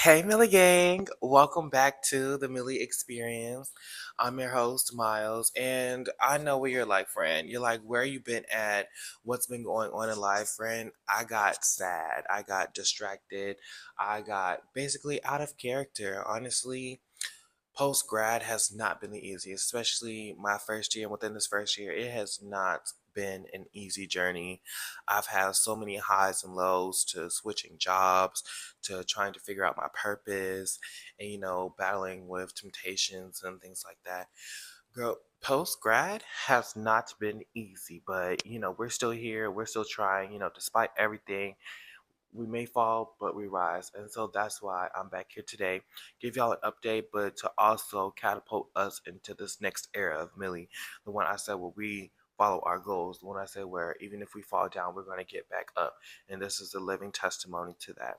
Hey, Millie Gang. Welcome back to the Millie Experience. I'm your host, Miles, and I know what you're like, friend. You're like, where you been at? What's been going on in life, friend? I got sad. I got distracted. I got basically out of character. Honestly, post grad has not been the easiest, especially my first year. And within this first year, it has not been an easy journey. I've had so many highs and lows to switching jobs, to trying to figure out my purpose, and battling with temptations and things like that. Girl, post grad has not been easy, but we're still here, we're still trying, despite everything. We may fall, but we rise. And so that's why I'm back here today. Give y'all an update, but to also catapult us into this next era of Millie. The one I said where we follow our goals. The one I said where even if we fall down, we're going to get back up. And this is a living testimony to that.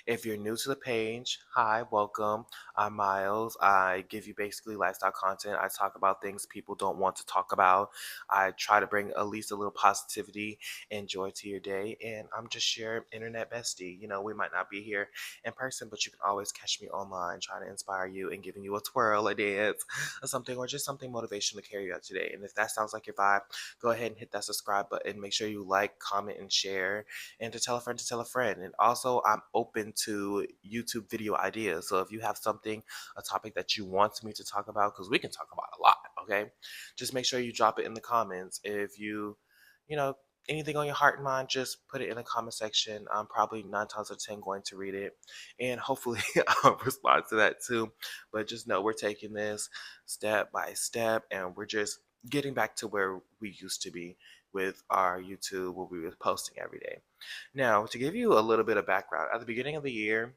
If you're new to the page, hi, welcome. I'm Miles. I give you basically lifestyle content. I talk about things people don't want to talk about. I try to bring at least a little positivity and joy to your day. And I'm just your internet bestie. We might not be here in person, but you can always catch me online trying to inspire you and giving you a twirl, a dance, or something, or just something motivational to carry you out today. And if that sounds like your vibe, go ahead and hit that subscribe button. Make sure you like, comment, and share, and to tell a friend to tell a friend. And also, I'm open to YouTube video ideas. So if you have something, a topic that you want me to talk about, because we can talk about a lot, okay? Just make sure you drop it in the comments. If you know, anything on your heart and mind, just put it in the comment section. I'm probably 9 times out of 10 going to read it, and hopefully I'll respond to that too. But just know we're taking this step by step, and we're just getting back to where we used to be with our YouTube, where we were posting every day. Now, to give you a little bit of background, at the beginning of the year,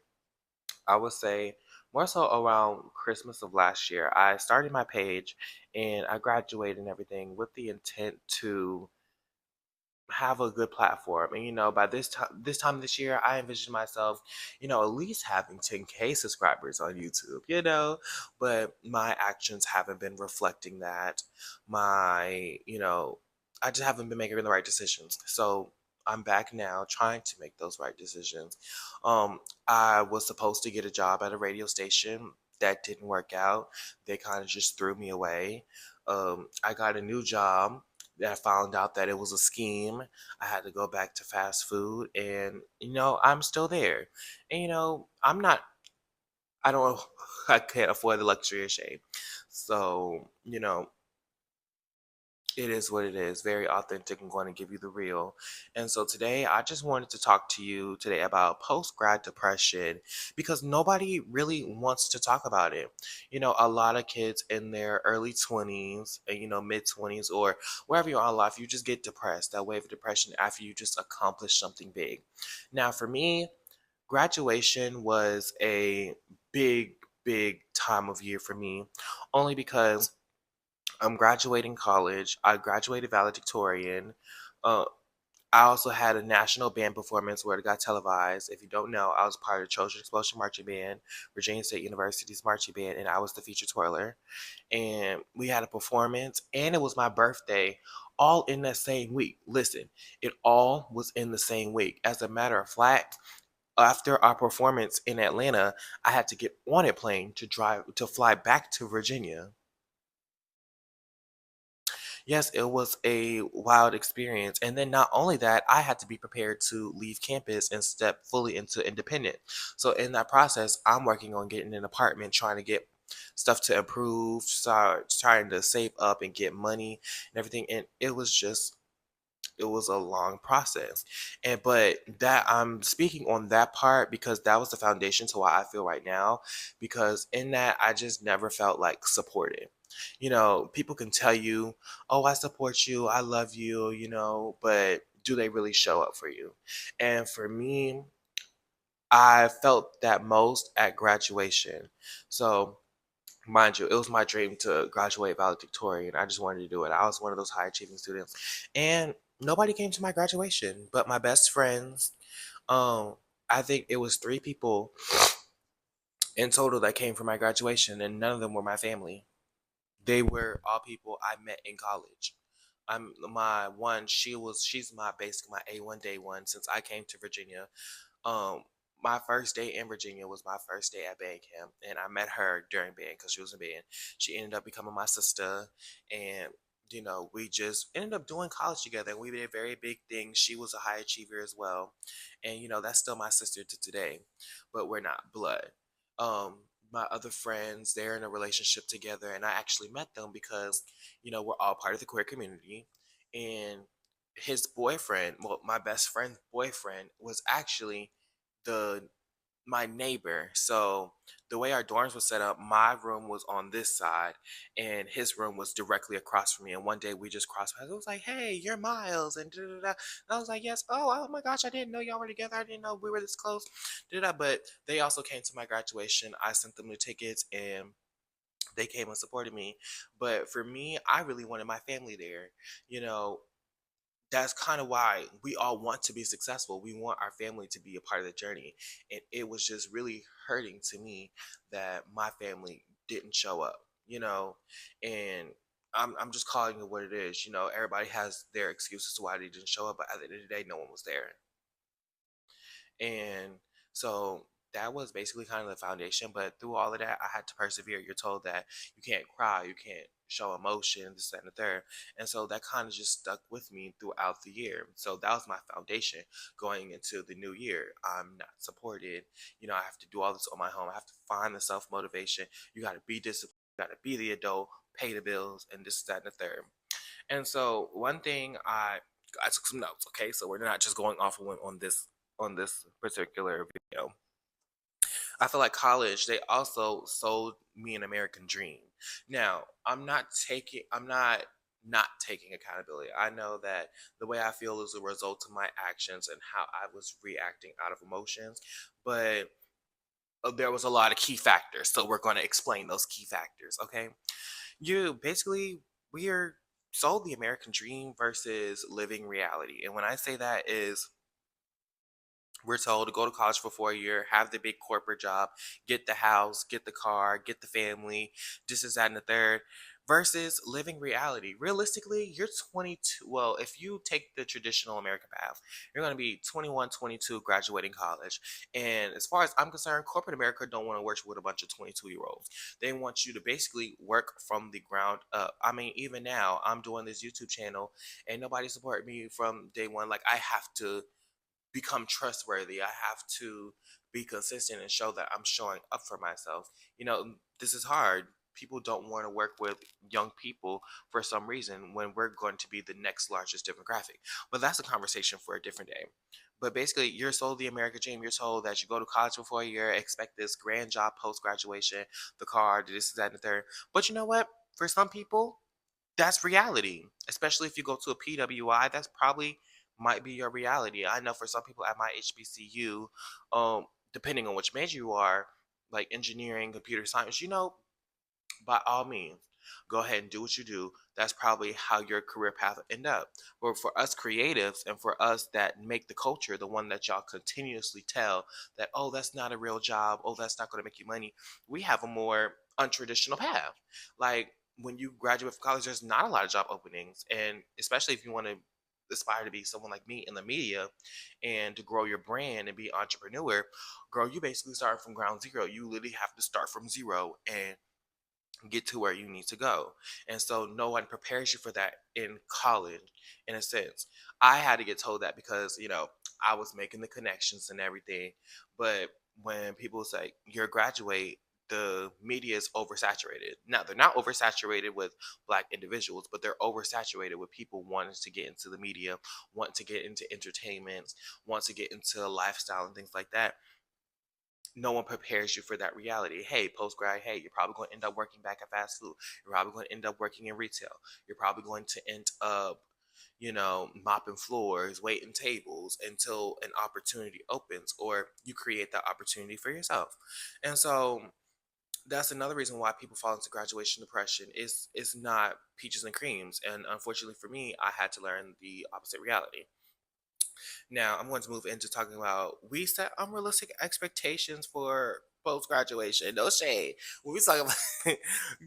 I would say more so around Christmas of last year, I started my page and I graduated and everything with the intent to have a good platform. And by this time this year, I envision myself, at least having 10K subscribers on YouTube. But my actions haven't been reflecting that. I just haven't been making the right decisions. So I'm back now trying to make those right decisions. I was supposed to get a job at a radio station. That didn't work out. They kind of just threw me away. I got a new job that I found out that it was a scheme. I had to go back to fast food, and I'm still there. And I don't, I can't afford the luxury of shame. So it is what it is. Very authentic. I'm going to give you the real. And so today, I just wanted to talk to you today about post grad depression because nobody really wants to talk about it. A lot of kids in their early 20s, mid 20s, or wherever you are in life, you just get depressed. That wave of depression after you just accomplish something big. Now, for me, graduation was a big, big time of year for me, only because I'm graduating college. I graduated valedictorian. Uh, I also had a national band performance where it got televised. If you don't know, I was part of the Children's Explosion Marching Band, Virginia State University's marching band, and I was the featured twirler. And we had a performance, and it was my birthday, all in that same week. Listen, it all was in the same week. As a matter of fact, after our performance in Atlanta, I had to get on a plane to fly back to Virginia. Yes, it was a wild experience. And then not only that, I had to be prepared to leave campus and step fully into independent. So in that process, I'm working on getting an apartment, trying to get stuff to improve, start trying to save up and get money and everything. And it was a long process. But that I'm speaking on that part because that was the foundation to why I feel right now, because in that I just never felt like supported. People can tell you, "Oh, I support you, I love you," but do they really show up for you? And for me, I felt that most at graduation. So mind you, it was my dream to graduate valedictorian. I just wanted to do it. I was one of those high achieving students. And nobody came to my graduation but my best friends. Um, I think it was 3 people in total that came for my graduation, and none of them were my family. They were all people I met in college. I'm my one, she's my basically my A1 day one since I came to Virginia. Um, My first day in Virginia was my first day at band camp, and I met her during band because she was in band. She ended up becoming my sister, and we just ended up doing college together. And we did very big things. She was a high achiever as well, and that's still my sister to today, but we're not blood. My other friends, they're in a relationship together, and I actually met them because we're all part of the queer community, and his boyfriend, well, my best friend's boyfriend, was actually the my neighbor. So the way our dorms were set up, my room was on this side and his room was directly across from me. And one day we just crossed paths. It was like, hey, you're Miles, and da da da. And I was like, yes. Oh my gosh, I didn't know y'all were together. I didn't know we were this close. Da da. But they also came to my graduation. I sent them the tickets and they came and supported me. But for me, I really wanted my family there. You know, that's kind of why we all want to be successful. We want our family to be a part of the journey. And it was just really hurting to me that my family didn't show up, you know, and I'm just calling it what it is. Everybody has their excuses to why they didn't show up, but at the end of the day, no one was there. And so that was basically kind of the foundation. But through all of that, I had to persevere. You're told that you can't cry, you can't show emotion, this, that, and the third. And so that kind of just stuck with me throughout the year. So that was my foundation going into the new year. I'm not supported. I have to do all this on my own. I have to find the self motivation. You got to be disciplined. You got to be the adult, pay the bills, and this, that, and the third. And so one thing I took some notes. Okay, so we're not just going off on this particular video. I feel like college, they also sold me an American dream. Now, I'm not taking accountability. I know that the way I feel is a result of my actions and how I was reacting out of emotions, but there was a lot of key factors. So we're going to explain those key factors, okay? You basically we are sold the American dream versus living reality. And when I say that is we're told to go to college for 4 years, have the big corporate job, get the house, get the car, get the family, this is that and the third, versus living reality. Realistically, you're 22. Well, if you take the traditional American path, you're going to be 21, 22, graduating college. And as far as I'm concerned, corporate America don't want to work with a bunch of 22-year-olds. They want you to basically work from the ground up. I mean, even now, I'm doing this YouTube channel and nobody supported me from day one. Like, I have to become trustworthy. I have to be consistent and show that I'm showing up for myself. This is hard. People don't want to work with young people for some reason when we're going to be the next largest demographic. But that's a conversation for a different day. But basically, you're sold the American dream. You're told that you go to college for 4 years, expect this grand job post graduation, the car, this, that, and the third. But you know what? For some people, that's reality. Especially if you go to a PWI, that's probably might be your reality. I know for some people at my HBCU, depending on which major you are, like engineering, computer science, by all means, go ahead and do what you do. That's probably how your career path will end up. But for us creatives and for us that make the culture, the one that y'all continuously tell that, oh, that's not a real job, oh, that's not going to make you money, we have a more untraditional path. Like when you graduate from college, there's not a lot of job openings. And especially if you want to aspire to be someone like me in the media and to grow your brand and be an entrepreneur, girl, you basically start from ground zero. You literally have to start from zero and get to where you need to go. And so no one prepares you for that in college, in a sense. I had to get told that because, I was making the connections and everything. But when people say you're graduate, the media is oversaturated. Now, they're not oversaturated with black individuals, but they're oversaturated with people wanting to get into the media, want to get into entertainment, want to get into lifestyle and things like that. No one prepares you for that reality. Hey, post grad, hey, you're probably going to end up working back at fast food. You're probably going to end up working in retail. You're probably going to end up, mopping floors, waiting tables until an opportunity opens or you create that opportunity for yourself. And so that's another reason why people fall into graduation depression is not peaches and creams. And unfortunately for me, I had to learn the opposite reality. Now, I'm going to move into talking about we set unrealistic expectations for post graduation. No shade. When we talking about,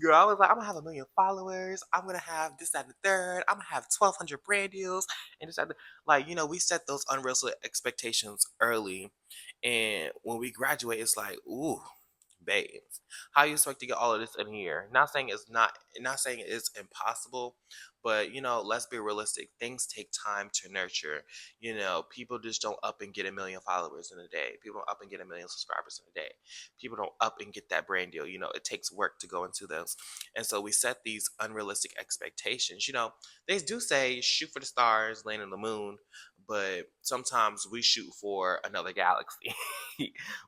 girl, I was like, I'm gonna have 1 million followers. I'm gonna have this, that, and the third. I'm gonna have 1,200 brand deals, and this, that, like, we set those unrealistic expectations early, and when we graduate, it's like, ooh, babes, how you expect to get all of this in a year? Not saying it's impossible, but let's be realistic. Things take time to nurture. People just don't up and get 1 million followers in a day. People don't up and get 1 million subscribers in a day. People don't up and get that brand deal. It takes work to go into those. And so we set these unrealistic expectations. They do say shoot for the stars, land on the moon, but sometimes we shoot for another galaxy.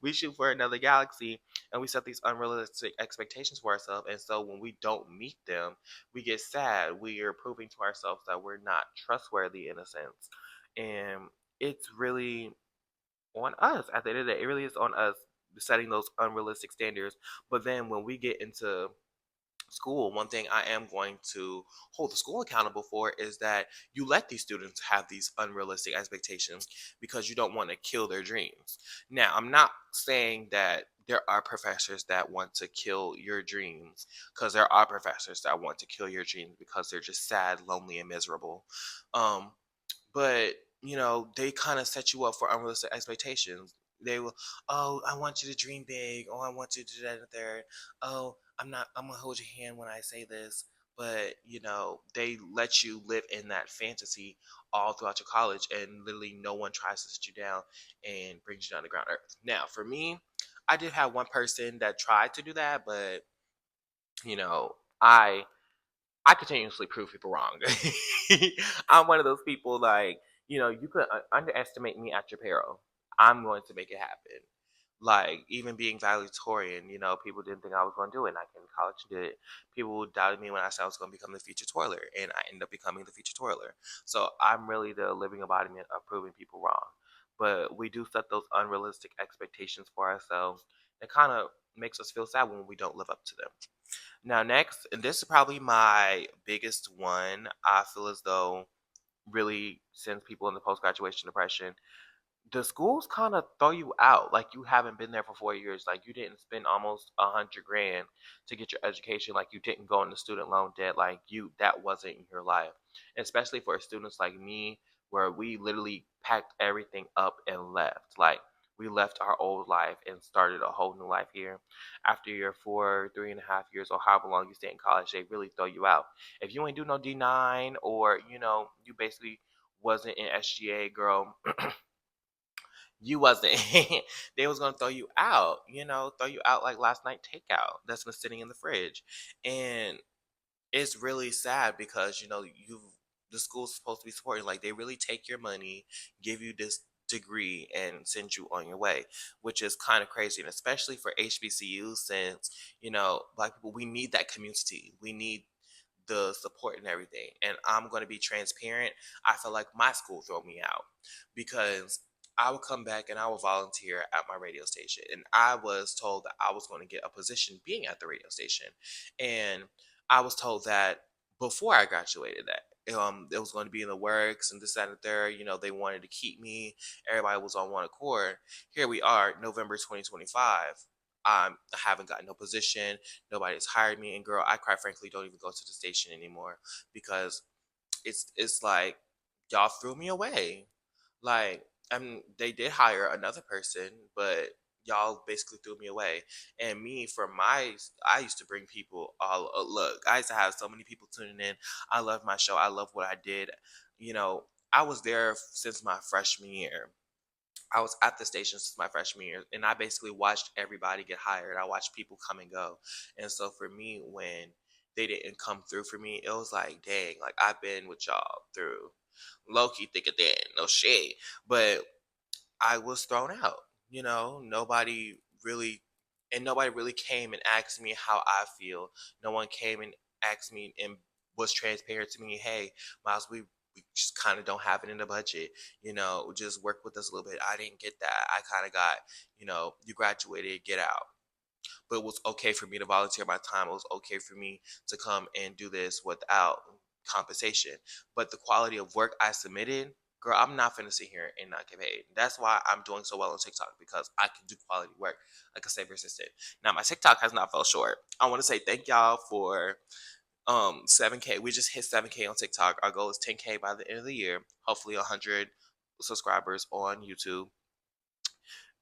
We shoot for another galaxy, and we set these unrealistic expectations for ourselves. And so when we don't meet them, we get sad. We are proving to ourselves that we're not trustworthy in a sense. And it's really on us at the end of the day. It really is on us setting those unrealistic standards. But then when we get into school, one thing I am going to hold the school accountable for is that you let these students have these unrealistic expectations because you don't want to kill their dreams. Now, I'm not saying that there are professors that want to kill your dreams, because there are professors that want to kill your dreams because they're just sad, lonely, and miserable. Um, but they kind of set you up for unrealistic expectations. They will, oh, I want you to dream big. Oh, I want you to do that and third. Oh, I'm gonna hold your hand when I say this. But they let you live in that fantasy all throughout your college, and literally no one tries to sit you down and brings you down to ground earth. Now, for me, I did have one person that tried to do that, but you know, I I continuously prove people wrong. I'm one of those people, like, you could underestimate me at your peril. I'm going to make it happen. Like, even being valedictorian, people didn't think I was going to do it. And I came to college and did it. People doubted me when I said I was going to become the feature toiler, and I ended up becoming the feature toiler. So I'm really the living embodiment of proving people wrong. But we do set those unrealistic expectations for ourselves. It kind of makes us feel sad when we don't live up to them. Now, next, and this is probably my biggest one, I feel as though really sends people into post graduation depression. The schools kind of throw you out like you haven't been there for 4 years. Like you didn't spend almost 100 grand to get your education. Like you didn't go into student loan debt. Like that wasn't your life. Especially for students like me, where we literally packed everything up and left. Like we left our old life and started a whole new life here. After your 3.5 years, or however long you stay in college, they really throw you out. If you ain't do no D9, or you basically wasn't in SGA, girl, you wasn't. They was gonna throw you out, throw you out like last night takeout that's been sitting in the fridge. And it's really sad because the school's supposed to be supporting, like they really take your money, give you this degree, and send you on your way, which is kind of crazy. And especially for HBCUs, since black people, we need that community, we need the support and everything. And I'm going to be transparent. I feel like my school throw me out because I would come back and I would volunteer at my radio station, and I was told that I was going to get a position being at the radio station. And I was told that before I graduated, that it was going to be in the works and this, that, and the third. They wanted to keep me. Everybody was on one accord. Here we are, November 2025. I haven't gotten no position. Nobody's hired me. And girl, I quite frankly don't even go to the station anymore because it's like y'all threw me away. Like, they did hire another person, but y'all basically threw me away. And me, I used to bring people all. Look, I used to have so many people tuning in. I love my show. I love what I did. You know, I was there since my freshman year. I was at the station since my freshman year, and I basically watched everybody get hired. I watched people come and go. And so for me, when they didn't come through for me, it was like, dang, like I've been with y'all through low key thick of that, no shade. But I was thrown out. Nobody really, and nobody really came and asked me how I feel. No one came and asked me and was transparent to me. Hey, Miles, we just kind of don't have it in the budget. Just work with us a little bit. I didn't get that. I kind of got, you graduated, get out. But it was okay for me to volunteer my time. It was okay for me to come and do this without compensation. But the quality of work I submitted, girl, I'm not finna sit here and not get paid. That's why I'm doing so well on TikTok, because I can do quality work. Like I say, persistent. Now my TikTok has not fell short. I want to say thank y'all for 7K. We just hit 7K on TikTok. Our goal is 10K by the end of the year. Hopefully 100 subscribers on YouTube.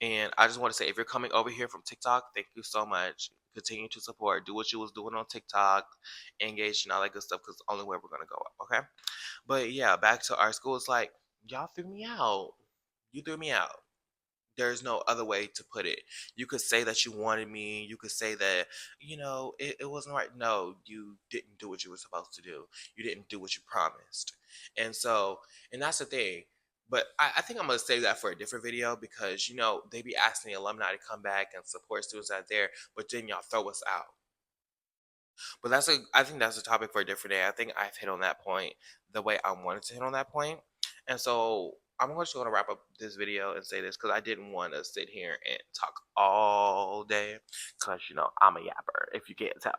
And I just want to say, if you're coming over here from TikTok, thank you so much. Continue to support. Do what you was doing on TikTok, engage and all that good stuff, because the only way we're gonna go up. Okay. But yeah, back to our school. It's like, y'all threw me out. You threw me out. There's no other way to put it. You could say that you wanted me. You could say that, it wasn't right. No, you didn't do what you were supposed to do. You didn't do what you promised. And so, and that's the thing. But I think I'm going to save that for a different video, because, they be asking the alumni to come back and support students out there, but then y'all throw us out. But I think that's a topic for a different day. I think I've hit on that point the way I wanted to hit on that point. And so I'm just going to wrap up this video and say this, because I didn't want to sit here and talk all day, because, I'm a yapper, if you can't tell.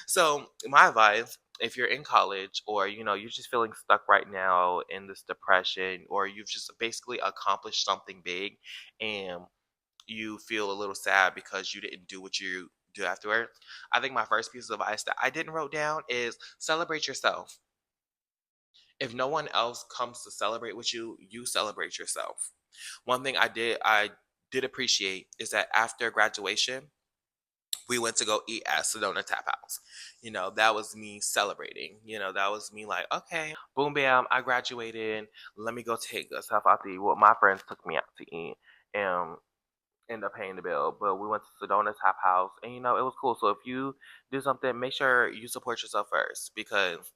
So my advice, if you're in college, or, you're just feeling stuck right now in this depression, or you've just basically accomplished something big, and you feel a little sad because you didn't do what you do afterwards, I think my first piece of advice that I didn't wrote down is celebrate yourself. If no one else comes to celebrate with you, you celebrate yourself. One thing I did appreciate is that after graduation, we went to go eat at Sedona Tap House. That was me celebrating. That was me like, okay, boom, bam, I graduated. Let me go take a stuff out to eat. Well, my friends took me out to eat. And end up paying the bill. But we went to Sedona's Tap House, and it was cool. So if you do something, make sure you support yourself first, because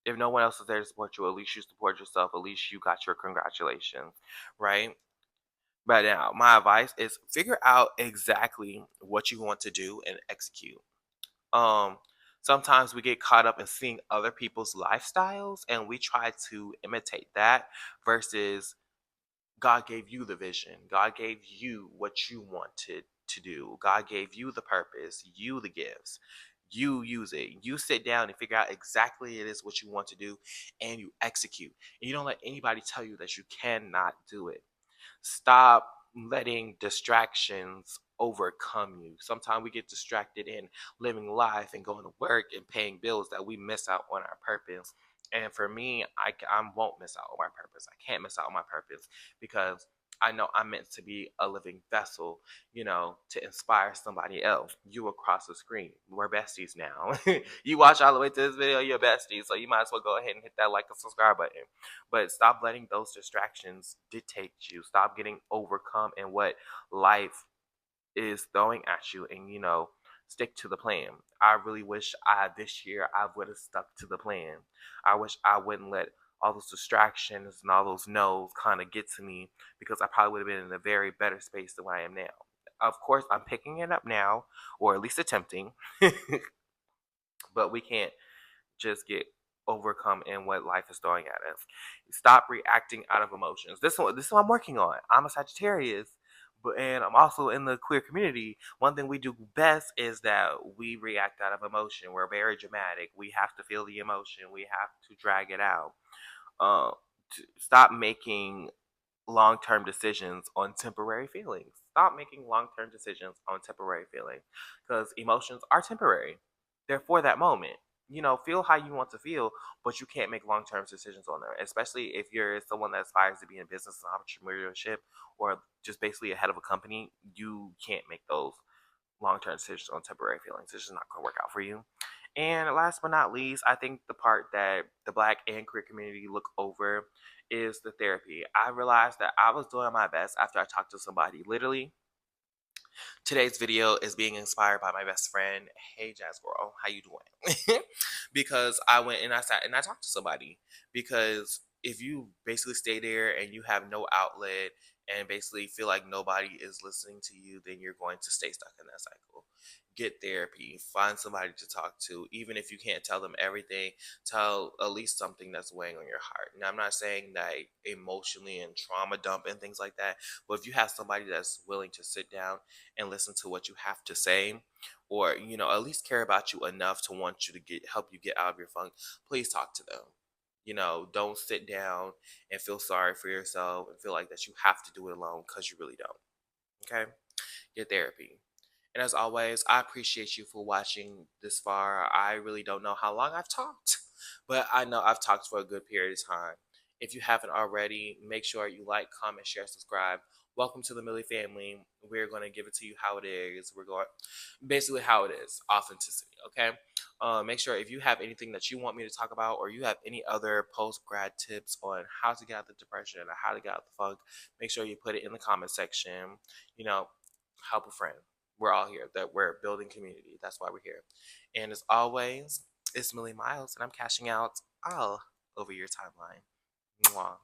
if no one else is there to support you, at least you support yourself. At least you got your congratulations, right? But now, my advice is figure out exactly what you want to do and execute. Um, Sometimes we get caught up in seeing other people's lifestyles, and we try to imitate that, versus God gave you the vision. God gave you what you wanted to do. God gave you the purpose, you the gifts. You use it. You sit down and figure out exactly it is what you want to do, and you execute. And you don't let anybody tell you that you cannot do it. Stop letting distractions overcome you. Sometimes we get distracted in living life and going to work and paying bills, that we miss out on our purpose. And for me, I won't miss out on my purpose. I can't miss out on my purpose, because I know I'm meant to be a living vessel, to inspire somebody else. You across the screen, we're besties now. You watch all the way to this video, you're besties. So you might as well go ahead and hit that like and subscribe button. But stop letting those distractions dictate you. Stop getting overcome in what life is throwing at you, and stick to the plan. I really wish this year I would have stuck to the plan. I wish I wouldn't let all those distractions and all those no's kind of get to me, because I probably would have been in a very better space than where I am now. Of course, I'm picking it up now, or at least attempting, but we can't just get overcome in what life is throwing at us. Stop reacting out of emotions. This is what I'm working on. I'm a Sagittarius, and I'm also in the queer community. One thing we do best is that we react out of emotion. We're very dramatic. We have to feel the emotion. We have to drag it out. Uh, Stop making long-term decisions on temporary feelings. Stop making long-term decisions on temporary feelings, because emotions are temporary. They're for that moment. Feel how you want to feel, but you can't make long-term decisions on them, especially if you're someone that aspires to be in business and entrepreneurship, or just basically a head of a company. You can't make those long-term decisions on temporary feelings. It's just not going to work out for you. And last but not least, I think the part that the Black and queer community look over is the therapy. I realized that I was doing my best after I talked to somebody. Literally, today's video is being inspired by my best friend. Hey, Jazz Girl, how you doing? Because I went and I sat and I talked to somebody. Because if you basically stay there and you have no outlet, and basically feel like nobody is listening to you, then you're going to stay stuck in that cycle. Get therapy. Find somebody to talk to. Even if you can't tell them everything, tell at least something that's weighing on your heart. Now, I'm not saying that emotionally and trauma dump and things like that, but if you have somebody that's willing to sit down and listen to what you have to say, or at least care about you enough to want you to help you get out of your funk, please talk to them. Don't sit down and feel sorry for yourself and feel like that you have to do it alone, because you really don't. Okay? Get therapy. And as always, I appreciate you for watching this far. I really don't know how long I've talked, but I know I've talked for a good period of time. If you haven't already, make sure you like, comment, share, subscribe. Welcome to the Millie family. We're going to give it to you how it is. We're going basically how it is, authenticity. Okay. Make sure if you have anything that you want me to talk about, or you have any other post grad tips on how to get out of the depression or how to get out of the funk, make sure you put it in the comment section. You know, help a friend. We're all here. That we're building community. That's why we're here. And as always, it's Millie Miles, and I'm cashing out all over your timeline. Mwah.